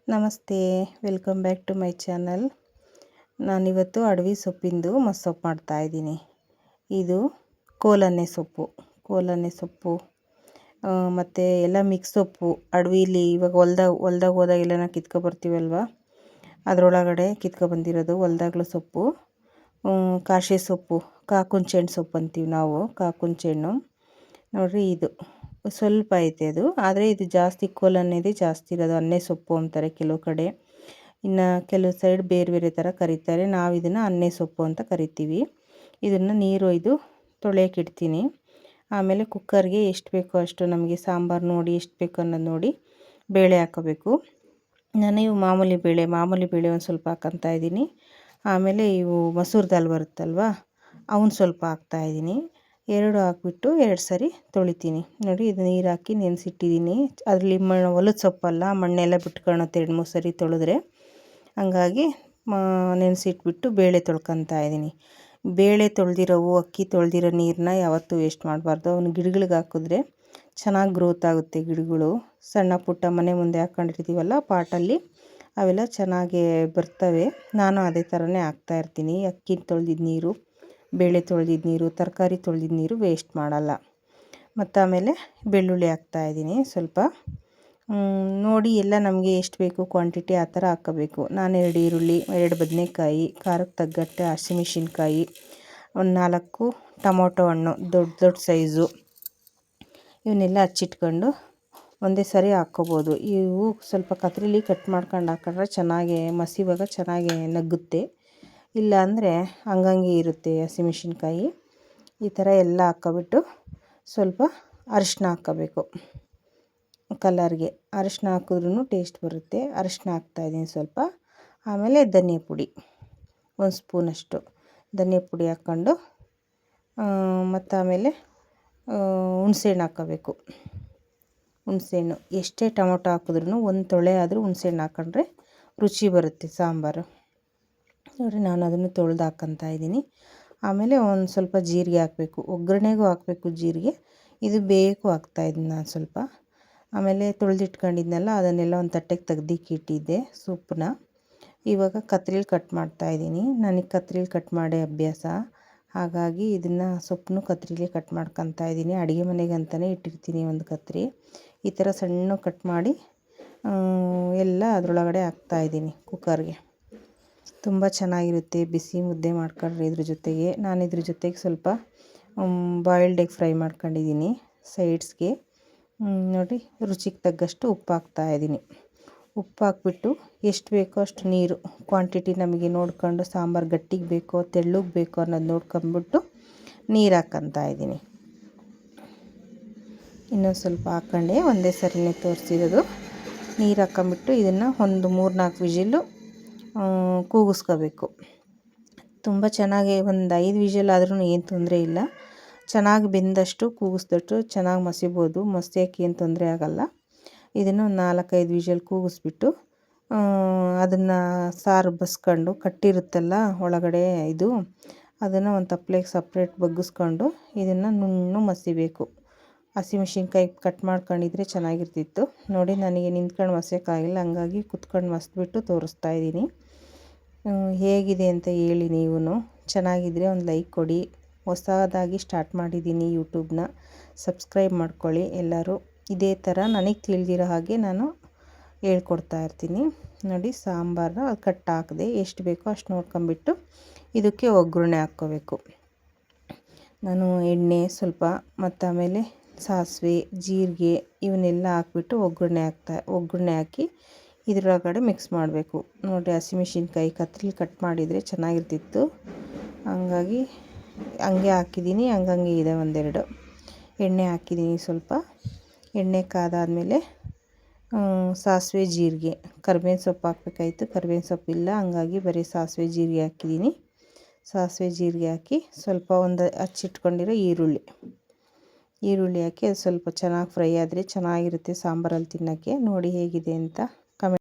ನಮಸ್ತೆ, welcome back to my channel. ನಾನಿವತ್ತು ಅಡವಿ ಸೊಪ್ಪಿಂದು ಮಸ್ಸೊಪ್ಪು ಮಾಡ್ತಾಯಿದ್ದೀನಿ. ಇದು ಕೋಲನ್ನೆ ಸೊಪ್ಪು ಮತ್ತು ಎಲ್ಲ ಮಿಕ್ಸ್ ಸೊಪ್ಪು. ಅಡವಿಲಿ ಇವಾಗ ಹೊಲ್ದಾಗ ಹೋದಾಗ ಎಲ್ಲ ಕಿತ್ಕೊಬರ್ತೀವಲ್ವ, ಅದರೊಳಗಡೆ ಕಿತ್ಕೊಬಂದಿರೋದು ಹೊಲ್ದಾಗ್ಲ ಸೊಪ್ಪು. ಕಾಶಿ ಸೊಪ್ಪು, ಕಾಕುಂಚೆಣ್ಣು ಸೊಪ್ಪು ಅಂತೀವಿ ನಾವು, ಕಾಕುಂಚೆಣ್ಣು ನೋಡಿರಿ. ಇದು ಸ್ವಲ್ಪ ಐತೆ ಅದು, ಆದರೆ ಇದು ಜಾಸ್ತಿ ಕೋಲನ್ನೇದೇ ಜಾಸ್ತಿ ಇರೋದು. ಅನ್ನೆ ಸೊಪ್ಪು ಅಂತಾರೆ ಕೆಲವು ಕಡೆ, ಇನ್ನು ಕೆಲವು ಸೈಡ್ ಬೇರೆ ಬೇರೆ ಥರ ಕರೀತಾರೆ. ನಾವು ಇದನ್ನು ಅನ್ನೆ ಸೊಪ್ಪು ಅಂತ ಕರಿತೀವಿ. ಇದನ್ನು ನೀರು ಒಯ್ದು ತೊಳೆಯೋಕೆ ಇಡ್ತೀನಿ. ಆಮೇಲೆ ಕುಕ್ಕರ್ಗೆ ಎಷ್ಟು ಬೇಕೋ ಅಷ್ಟು, ನಮಗೆ ಸಾಂಬಾರು ನೋಡಿ ಎಷ್ಟು ಬೇಕು ಅನ್ನೋದು ನೋಡಿ ಬೇಳೆ ಹಾಕೋಬೇಕು. ನಾನು ಇವು ಮಾಮೂಲಿ ಬೇಳೆ ಒಂದು ಸ್ವಲ್ಪ ಹಾಕ್ಕೊತಾ ಇದ್ದೀನಿ. ಆಮೇಲೆ ಇವು ಮಸೂರು ದಾಲ್ ಬರುತ್ತಲ್ವ, ಅವನ್ನ ಸ್ವಲ್ಪ ಹಾಕ್ತಾಯಿದ್ದೀನಿ. ಎರಡು ಹಾಕ್ಬಿಟ್ಟು 2 ಸರಿ ತೊಳಿತೀನಿ. ನೋಡಿ, ಇದು ನೀರು ಹಾಕಿ ನೆನೆಸಿಟ್ಟಿದ್ದೀನಿ. ಅದರಲ್ಲಿ ಹೊಲದ ಸೊಪ್ಪಲ್ಲ, ಮಣ್ಣೆಲ್ಲ ಬಿಟ್ಕೊಳುತ್ತೆ 2-3 ಸರಿ ತೊಳೆದ್ರೆ. ಹಂಗಾಗಿ ನೆನೆಸಿಟ್ಬಿಟ್ಟು ಬೇಳೆ ತೊಳ್ಕೊತಾ ಇದ್ದೀನಿ. ಬೇಳೆ ತೊಳೆದಿರೋವು, ಅಕ್ಕಿ ತೊಳೆದಿರೋ ನೀರನ್ನ ಯಾವತ್ತೂ ವೇಸ್ಟ್ ಮಾಡಬಾರ್ದು. ಅವನು ಗಿಡಗಳಿಗೆ ಹಾಕಿದ್ರೆ ಚೆನ್ನಾಗಿ ಗ್ರೋತ್ ಆಗುತ್ತೆ ಗಿಡಗಳು. ಸಣ್ಣ ಪುಟ್ಟ ಮನೆ ಮುಂದೆ ಹಾಕ್ಕೊಂಡಿರ್ತೀವಲ್ಲ ಪಾಟಲ್ಲಿ, ಅವೆಲ್ಲ ಚೆನ್ನಾಗಿ ಬರ್ತವೆ. ನಾನು ಅದೇ ಥರನೇ ಹಾಕ್ತಾಯಿರ್ತೀನಿ. ಅಕ್ಕಿ ತೊಳೆದಿದ್ದ ನೀರು, ಬೇಳೆ ತೊಳೆದಿದ್ದ ನೀರು, ತರಕಾರಿ ತೊಳೆದಿದ್ದ ನೀರು ವೇಸ್ಟ್ ಮಾಡಲ್ಲ. ಮತ್ತು ಆಮೇಲೆ ಬೆಳ್ಳುಳ್ಳಿ ಹಾಕ್ತಾಯಿದ್ದೀನಿ ಸ್ವಲ್ಪ. ನೋಡಿ, ಎಲ್ಲ ನಮಗೆ ಎಷ್ಟು ಬೇಕು ಕ್ವಾಂಟಿಟಿ ಆ ಥರ ಹಾಕ್ಕೋಬೇಕು. ನಾನು 2 ಈರುಳ್ಳಿ, 2 ಬದನೆಕಾಯಿ, ಖಾರಕ್ಕೆ ತగ్గಟ್ಟೆ ಹಸಿಮೆಣ್ಸಿನ್ಕಾಯಿ, ಒಂದು 4 ಟೊಮೊಟೊ ಹಣ್ಣು ದೊಡ್ಡ ಸೈಜು, ಇವನ್ನೆಲ್ಲ ಹಚ್ಚಿಟ್ಕೊಂಡು ಒಂದೇ ಸರಿ ಹಾಕ್ಕೋಬೋದು. ಇವು ಸ್ವಲ್ಪ ಕತ್ರಿಲಿ ಕಟ್ ಮಾಡ್ಕೊಂಡು ಹಾಕೊಂಡ್ರೆ ಚೆನ್ನಾಗಿ ಮಸಿವಾಗ ಚೆನ್ನಾಗಿ ನಗ್ಗುತ್ತೆ. ಇಲ್ಲ ಅಂದರೆ ಹಂಗಂಗೆ ಇರುತ್ತೆ ಹಸಿಮೆಣ್ಸಿನ್ಕಾಯಿ. ಈ ಥರ ಎಲ್ಲ ಹಾಕ್ಕೊಬಿಟ್ಟು ಸ್ವಲ್ಪ ಅರಿಶಿನ ಹಾಕ್ಕೋಬೇಕು. ಕಲರ್ಗೆ ಅರಿಶಿನ ಹಾಕಿದ್ರೂ ಟೇಸ್ಟ್ ಬರುತ್ತೆ. ಅರಿಶಿನ ಹಾಕ್ತಾಯಿದ್ದೀನಿ ಸ್ವಲ್ಪ. ಆಮೇಲೆ ಧನಿಯಾ ಪುಡಿ 1 ಸ್ಪೂನಷ್ಟು ಧನಿಯಾ ಪುಡಿ ಹಾಕ್ಕೊಂಡು, ಮತ್ತು ಆಮೇಲೆ ಹುಣಸೆಹಣ್ಣು ಹಾಕ್ಕೋಬೇಕು. ಹುಣಸೆಹಣ್ಣು ಎಷ್ಟೇ ಟೊಮೊಟೊ ಹಾಕಿದ್ರೂ 1 ತೊಳೆ ಆದರೂ ಹುಣಸೆಹಣ್ಣು ಹಾಕ್ಕೊಂಡ್ರೆ ರುಚಿ ಬರುತ್ತೆ ಸಾಂಬಾರು. ನೋಡಿ, ನಾನು ಅದನ್ನು ತೊಳೆದು ಹಾಕ್ಕೊತಾ ಇದ್ದೀನಿ. ಆಮೇಲೆ ಒಂದು ಸ್ವಲ್ಪ ಜೀರಿಗೆ ಹಾಕಬೇಕು. ಒಗ್ಗರಣೆಗೂ ಹಾಕಬೇಕು ಜೀರಿಗೆ. ಇದು ಬೇಯಕ್ಕೂ ಹಾಕ್ತಾಯಿದ್ದೀನಿ ನಾನು ಸ್ವಲ್ಪ. ಆಮೇಲೆ ತೊಳೆದಿಟ್ಕೊಂಡಿದ್ನಲ್ಲ, ಅದನ್ನೆಲ್ಲ ಒಂದು ತಟ್ಟೆಗೆ ತೆಗ್ದಿಕ್ಕಿಟ್ಟಿದ್ದೆ ಸೊಪ್ಪನ್ನ. ಇವಾಗ ಕತ್ರಿಲಿ ಕಟ್ ಮಾಡ್ತಾಯಿದ್ದೀನಿ. ನನಗೆ ಕತ್ರಿಲಿ ಕಟ್ ಮಾಡೇ ಅಭ್ಯಾಸ, ಹಾಗಾಗಿ ಇದನ್ನು ಸೊಪ್ಪನ್ನು ಕತ್ರಿಲಿ ಕಟ್ ಮಾಡ್ಕೊತಾ ಇದ್ದೀನಿ. ಅಡುಗೆ ಮನೆಗಂತಲೇ ಇಟ್ಟಿರ್ತೀನಿ ಒಂದು ಕತ್ರಿ. ಈ ಥರ ಸಣ್ಣ ಕಟ್ ಮಾಡಿ ಎಲ್ಲ ಅದರೊಳಗಡೆ ಹಾಕ್ತಾಯಿದ್ದೀನಿ ಕುಕ್ಕರ್ಗೆ. ತುಂಬ ಚೆನ್ನಾಗಿರುತ್ತೆ. ಬಿಸಿ ಮುದ್ದೆ ಮಾಡ್ಕೊಂಡ್ರೆ ಇದ್ರ ಜೊತೆಗೆ. ನಾನು ಇದ್ರ ಜೊತೆಗೆ ಸ್ವಲ್ಪ ಬಾಯಿಲ್ಡ್ ಎಗ್ ಫ್ರೈ ಮಾಡ್ಕೊಂಡಿದ್ದೀನಿ ಸೈಡ್ಸ್ಗೆ. ನೋಡಿ, ರುಚಿಗೆ ತగ్గಷ್ಟು ಉಪ್ಪು ಹಾಕ್ತಾಯಿದ್ದೀನಿ. ಉಪ್ಪು ಹಾಕ್ಬಿಟ್ಟು ಎಷ್ಟು ಬೇಕೋ ಅಷ್ಟು ನೀರು ಕ್ವಾಂಟಿಟಿ ನಮಗೆ ನೋಡ್ಕೊಂಡು, ಸಾಂಬಾರು ಗಟ್ಟಿಗೆ ಬೇಕೋ ತೆಳ್ಳಗೆ ಬೇಕೋ ಅನ್ನೋದು ನೋಡ್ಕೊಂಬಿಟ್ಟು ನೀರು ಹಾಕ್ಕೊತಾ ಇದ್ದೀನಿ. ಇನ್ನೊಂದು ಸ್ವಲ್ಪ ಹಾಕ್ಕೊಂಡೆ, ಒಂದೇ ಸರಿನೇ ತೋರಿಸಿರೋದು. ನೀರು ಹಾಕ್ಕೊಂಬಿಟ್ಟು ಇದನ್ನು ಒಂದು 3-4 ವಿಜಿಲ್ಲು ಕೂಗಿಸ್ಕೋಬೇಕು. ತುಂಬ ಚೆನ್ನಾಗಿ ಒಂದು 5 ವಿಜಿಲ್ ಆದ್ರೂ ಏನು ತೊಂದರೆ ಇಲ್ಲ. ಚೆನ್ನಾಗಿ ಬೆಂದಷ್ಟು ಕೂಗಿಸ್ದಷ್ಟು ಚೆನ್ನಾಗಿ ಮಸಿಬೋದು. ಮಸಿಯೋಕ್ಕೆ ಏನು ತೊಂದರೆ ಆಗೋಲ್ಲ. ಇದನ್ನು ಒಂದು 4-5 ವಿಜಿಲ್ ಕೂಗಿಸ್ಬಿಟ್ಟು ಅದನ್ನು ಸಾರು ಬಸ್ಕೊಂಡು ಕಟ್ಟಿರುತ್ತಲ್ಲ ಒಳಗಡೆ ಇದು, ಅದನ್ನು ಒಂದು ತಪ್ಪಲೆಗೆ ಸಪ್ರೇಟ್ ಬಗ್ಗಿಸ್ಕೊಂಡು ಇದನ್ನು ನುಣ್ಣಗೆ ಮಸಿಬೇಕು. ಹಸಿಮೆಣ್ಸಿನ್ಕಾಯಿ ಕಟ್ ಮಾಡ್ಕೊಂಡಿದ್ರೆ ಚೆನ್ನಾಗಿರ್ತಿತ್ತು. ನೋಡಿ, ನನಗೆ ನಿಂತ್ಕೊಂಡು ಮಸಿಯೋಕ್ಕಾಗಿಲ್ಲ, ಹಂಗಾಗಿ ಕುತ್ಕೊಂಡು ಮಸಿದ್ಬಿಟ್ಟು ತೋರಿಸ್ತಾಯಿದ್ದೀನಿ. ಹೇಗಿದೆ ಅಂತ ಹೇಳಿ ನೀವು. ಚೆನ್ನಾಗಿದ್ದರೆ ಒಂದು ಲೈಕ್ ಕೊಡಿ. ಹೊಸದಾಗಿ ಸ್ಟಾರ್ಟ್ ಮಾಡಿದ್ದೀನಿ ಯೂಟ್ಯೂಬ್ನ, ಸಬ್ಸ್ಕ್ರೈಬ್ ಮಾಡ್ಕೊಳ್ಳಿ ಎಲ್ಲರೂ. ಇದೇ ಥರ ನನಗೆ ತಿಳಿದಿರೋ ಹಾಗೆ ನಾನು ಹೇಳ್ಕೊಡ್ತಾ ಇರ್ತೀನಿ. ನೋಡಿ, ಸಾಂಬಾರನ್ನ ಕಟ್ ಹಾಕಿದೆ, ಎಷ್ಟು ಬೇಕೋ ಅಷ್ಟು ನೋಡ್ಕೊಂಬಿಟ್ಟು ಇದಕ್ಕೆ ಒಗ್ಗರಣೆ ಹಾಕ್ಕೋಬೇಕು. ನಾನು ಎಣ್ಣೆ ಸ್ವಲ್ಪ, ಮತ್ತು ಆಮೇಲೆ ಸಾಸಿವೆ, ಜೀರಿಗೆ ಇವನ್ನೆಲ್ಲ ಹಾಕ್ಬಿಟ್ಟು ಒಗ್ಗರಣೆ ಹಾಕಿ ಇದರೊಳಗಡೆ ಮಿಕ್ಸ್ ಮಾಡಬೇಕು. ನೋಡಿ, ಹಸಿಮೆಣ್ಸಿನ್ಕಾಯಿ ಕತ್ರಿಲಿ ಕಟ್ ಮಾಡಿದರೆ ಚೆನ್ನಾಗಿರ್ತಿತ್ತು, ಹಂಗಾಗಿ ಹಂಗೆ ಹಾಕಿದ್ದೀನಿ. ಹಂಗಂಗೆ ಇದೆ. ಒಂದೆರಡು ಎಣ್ಣೆ ಹಾಕಿದ್ದೀನಿ. ಸ್ವಲ್ಪ ಎಣ್ಣೆ ಕಾದಾದಮೇಲೆ ಸಾಸಿವೆ, ಜೀರಿಗೆ, ಕರಿಬೇವಿನ ಸೊಪ್ಪು ಹಾಕಬೇಕಾಯ್ತು. ಕರಿಬೇವಿನ ಸೊಪ್ಪಿಲ್ಲ, ಹಂಗಾಗಿ ಬರೀ ಸಾಸಿವೆ ಜೀರಿಗೆ ಹಾಕಿದ್ದೀನಿ. ಸಾಸಿವೆ ಜೀರಿಗೆ ಹಾಕಿ ಸ್ವಲ್ಪ ಒಂದು ಹಚ್ಚಿಟ್ಕೊಂಡಿರೋ ಈರುಳ್ಳಿ ಹಾಕಿ ಅದು ಸ್ವಲ್ಪ ಚೆನ್ನಾಗಿ ಫ್ರೈ ಆದರೆ ಚೆನ್ನಾಗಿರುತ್ತೆ ಸಾಂಬಾರಲ್ಲಿ ತಿನ್ನೋಕ್ಕೆ. ನೋಡಿ ಹೇಗಿದೆ ಅಂತ.